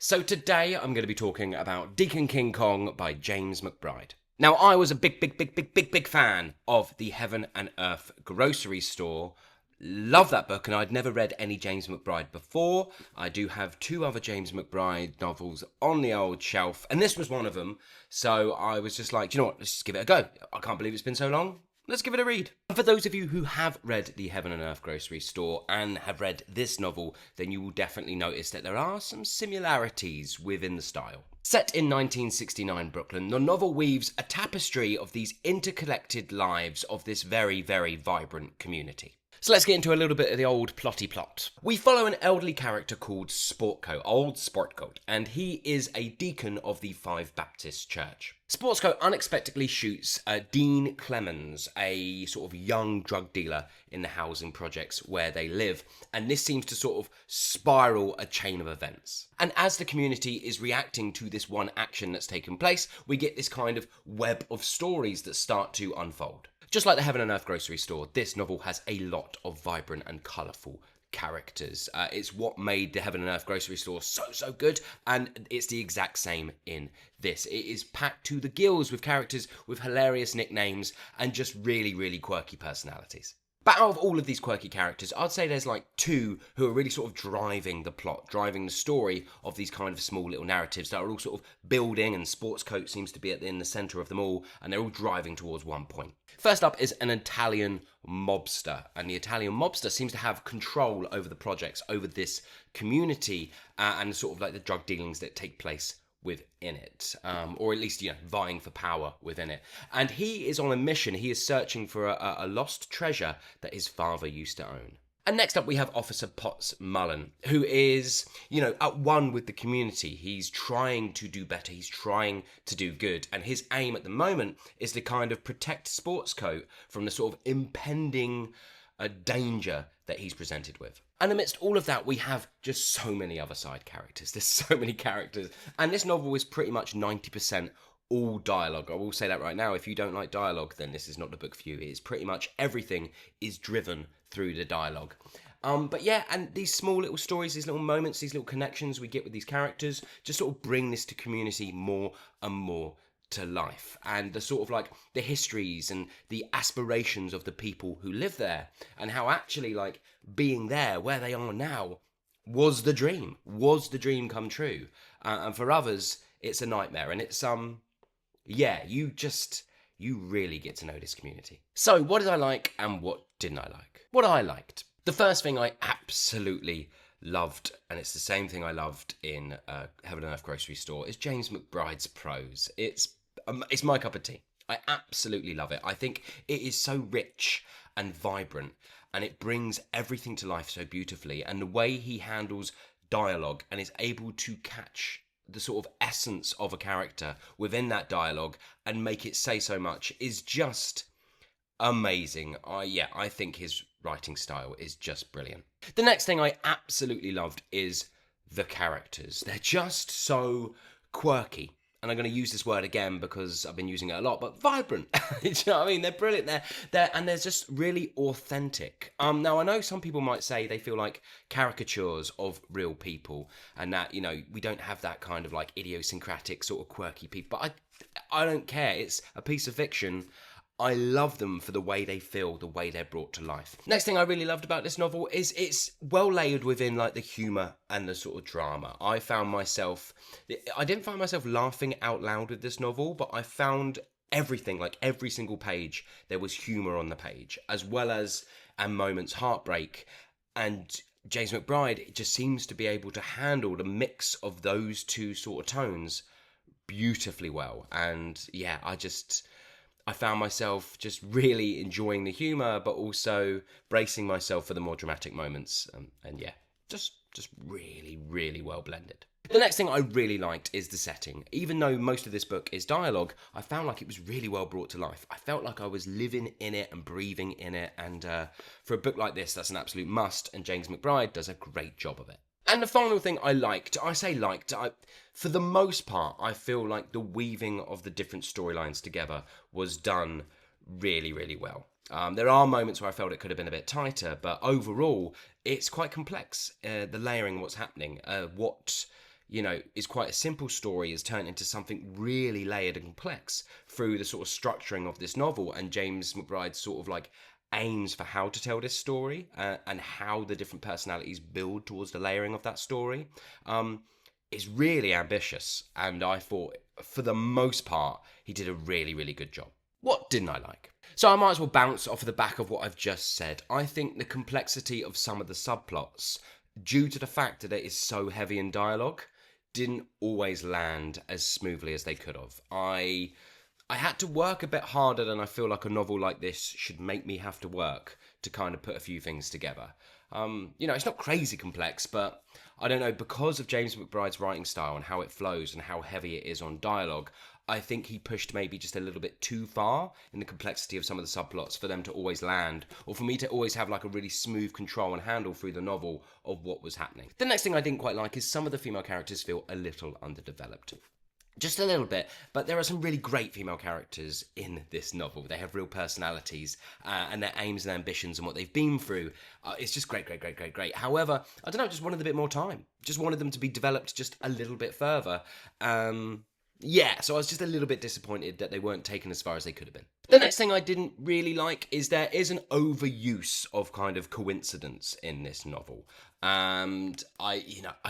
So today I'm going to be talking about Deacon King Kong by James McBride. Now, I was a big fan of the Heaven and Earth grocery store. Love that book, and I'd never read any James McBride before. I do have two other James McBride novels on the old shelf, and this was one of them. So I was just like, you know what, let's just give it a go. I can't believe it's been so long. Let's give it a read. For those of you who have read The Heaven and Earth grocery store and have read this novel, then you will definitely notice that there are some similarities within the style. Set in 1969 Brooklyn, the novel weaves a tapestry of these interconnected lives of this very, very vibrant community. So let's get into a little bit of the old plotty plot. We follow an elderly character called Sportcoat, old Sportcoat, and he is a deacon of the Five Baptist Church. Sportcoat unexpectedly shoots Dean Clemens, a sort of young drug dealer in the housing projects where they live, and this seems to sort of spiral a chain of events. And as the community is reacting to this one action that's taken place, we get this kind of web of stories that start to unfold. Just like the Heaven and Earth grocery store, this novel has a lot of vibrant and colourful characters. It's what made the Heaven and Earth grocery store so good, and it's the exact same in this. It is packed to the gills with characters with hilarious nicknames and just really quirky personalities. But out of all of these quirky characters, I'd say there's like two who are really sort of driving the plot, driving the story of these kind of small little narratives that are all sort of building, and Sportcoat seems to be in the centre of them all, and they're all driving towards one point. First up is an Italian mobster, and the Italian mobster seems to have control over the projects, over this community, and sort of like the drug dealings that take place within it, or at least, vying for power within it. And he is on a mission. He is searching for a lost treasure that his father used to own. And next up we have Officer Potts Mullen, who is, at one with the community. He's trying to do better, he's trying to do good, and his aim at the moment is to kind of protect Sportcoat from the sort of impending danger that he's presented with. And amidst all of that, we have just so many other side characters. There's so many characters. And this novel is pretty much 90% all dialogue. I will say that right now. If you don't like dialogue, then this is not the book for you. It is pretty much everything is driven through the dialogue. But yeah, and these small little stories, these little moments, these little connections we get with these characters just sort of bring this to community more and more to life, and the sort of like the histories and the aspirations of the people who live there, and how actually like being there where they are now was the dream come true, and for others it's a nightmare. And it's you really get to know this community. So what did I like and what didn't I like? What I liked, the first thing I absolutely loved, and it's the same thing I loved in Heaven and Earth grocery store, is James McBride's prose. It's my cup of tea. I absolutely love it. I think it is so rich and vibrant, and it brings everything to life so beautifully, and the way he handles dialogue and is able to catch the sort of essence of a character within that dialogue and make it say so much is just amazing. I think his writing style is just brilliant. The next thing I absolutely loved is the characters. They're just so quirky. And I'm going to use this word again because I've been using it a lot, but vibrant. Do you know what I mean? They're brilliant. And they're just really authentic. Now, I know some people might say they feel like caricatures of real people, and that, we don't have that kind of like idiosyncratic sort of quirky people. But I don't care. It's a piece of fiction. I love them for the way they feel, the way they're brought to life. Next thing I really loved about this novel is it's well layered within like the humour and the sort of drama. I didn't find myself laughing out loud with this novel, but I found everything, like every single page, there was humour on the page, as well as at moments heartbreak. And James McBride just seems to be able to handle the mix of those two sort of tones beautifully well. And yeah, I found myself just really enjoying the humour, but also bracing myself for the more dramatic moments. And yeah, just really well blended. The next thing I really liked is the setting. Even though most of this book is dialogue, I found like it was really well brought to life. I felt like I was living in it and breathing in it. And for a book like this, that's an absolute must. And James McBride does a great job of it. And the final thing I liked, for the most part, I feel like the weaving of the different storylines together was done really well. There are moments where I felt it could have been a bit tighter, but overall, it's quite complex. The layering, what's happening, what is quite a simple story is turned into something really layered and complex through the sort of structuring of this novel, and James McBride sort of like aims for how to tell this story and how the different personalities build towards the layering of that story. Is really ambitious, and I thought for the most part he did a really, really good job. What didn't I like? So I might as well bounce off of the back of what I've just said. I think the complexity of some of the subplots, due to the fact that it is so heavy in dialogue, didn't always land as smoothly as they could have. I had to work a bit harder than I feel like a novel like this should make me have to work to kind of put a few things together. It's not crazy complex, but I don't know, because of James McBride's writing style and how it flows and how heavy it is on dialogue, I think he pushed maybe just a little bit too far in the complexity of some of the subplots for them to always land, or for me to always have like a really smooth control and handle through the novel of what was happening. The next thing I didn't quite like is some of the female characters feel a little underdeveloped. Just a little bit, but there are some really great female characters in this novel. They have real personalities and their aims and ambitions and what they've been through. It's just great. However, I don't know, just wanted a bit more time. Just wanted them to be developed just a little bit further. So I was just a little bit disappointed that they weren't taken as far as they could have been. The next thing I didn't really like is there is an overuse of kind of coincidence in this novel. And I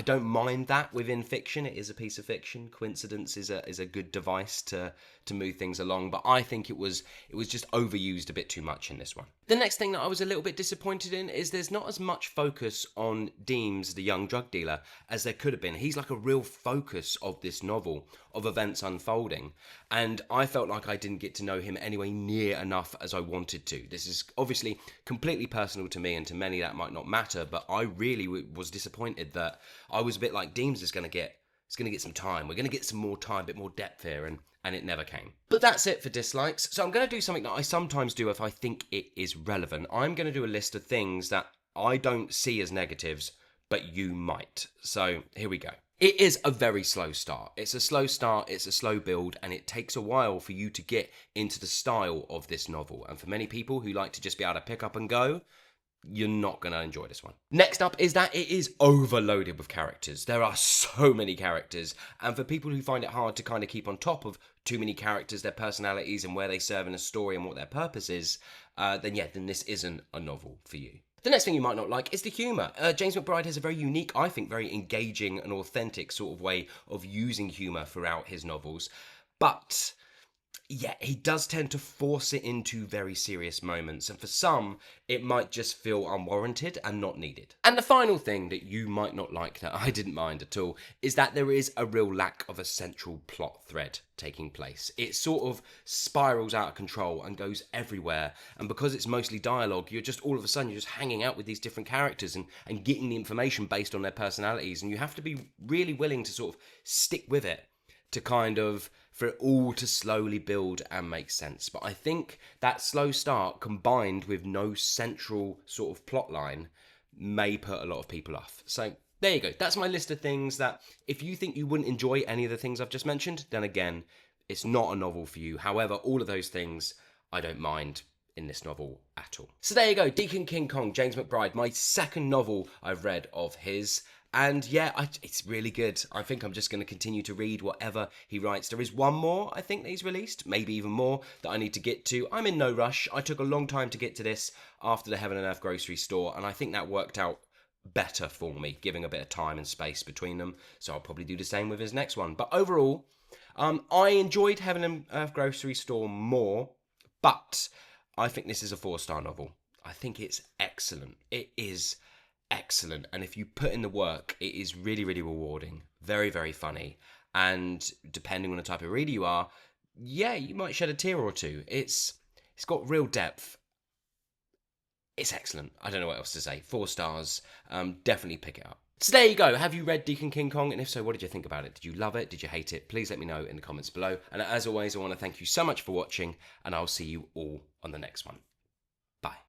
don't mind that within fiction. It is a piece of fiction. Coincidence is a good device to move things along, but I think it was just overused a bit too much in this one. The next thing that I was a little bit disappointed in is there's not as much focus on Deems, the young drug dealer, as there could have been. He's like a real focus of this novel, of events unfolding, and I felt like I didn't get to know him anywhere near enough as I wanted to. This is obviously completely personal to me, and to many that might not matter, but I really was disappointed that I was a bit like, Deems is going to get some time. We're going to get some more time, a bit more depth here, and it never came. But that's it for dislikes. So I'm going to do something that I sometimes do if I think it is relevant. I'm going to do a list of things that I don't see as negatives, but you might. So here we go. It is a very slow start. It's a slow start, it's a slow build, and it takes a while for you to get into the style of this novel. And for many people who like to just be able to pick up and go, you're not going to enjoy this one. Next up is that it is overloaded with characters. There are so many characters, and for people who find it hard to kind of keep on top of too many characters, their personalities, and where they serve in a story and what their purpose is, then this isn't a novel for you. The next thing you might not like is the humour. James McBride has a very unique, I think, very engaging and authentic sort of way of using humour throughout his novels, but yeah, he does tend to force it into very serious moments, and for some, it might just feel unwarranted and not needed. And the final thing that you might not like, that I didn't mind at all, is that there is a real lack of a central plot thread taking place. It sort of spirals out of control and goes everywhere, and because it's mostly dialogue, you're just all of a sudden you're just hanging out with these different characters and getting the information based on their personalities, and you have to be really willing to sort of stick with it to kind of, for it all to slowly build and make sense. But I think that slow start combined with no central sort of plot line may put a lot of people off. So there you go. That's my list of things that if you think you wouldn't enjoy any of the things I've just mentioned, then again, it's not a novel for you. However, all of those things I don't mind in this novel at all. So there you go. Deacon King Kong, James McBride, my second novel I've read of his. And yeah, it's really good. I think I'm just going to continue to read whatever he writes. There is one more, I think, that he's released, maybe even more, that I need to get to. I'm in no rush. I took a long time to get to this after the Heaven and Earth grocery store, and I think that worked out better for me, giving a bit of time and space between them. So I'll probably do the same with his next one. But overall, I enjoyed Heaven and Earth grocery store more, but I think this is a 4-star novel. I think it's excellent. It is excellent, and if you put in the work, it is really, really rewarding, very, very funny, and depending on the type of reader you are, yeah, you might shed a tear or two. It's got real depth. It's excellent. I don't know what else to say. 4 stars. Definitely pick it up. So there you go. Have you read Deacon King Kong? And if so, what did you think about it? Did you love it? Did you hate it? Please let me know in the comments below. And as always, I want to thank you so much for watching, and I'll see you all on the next one. Bye.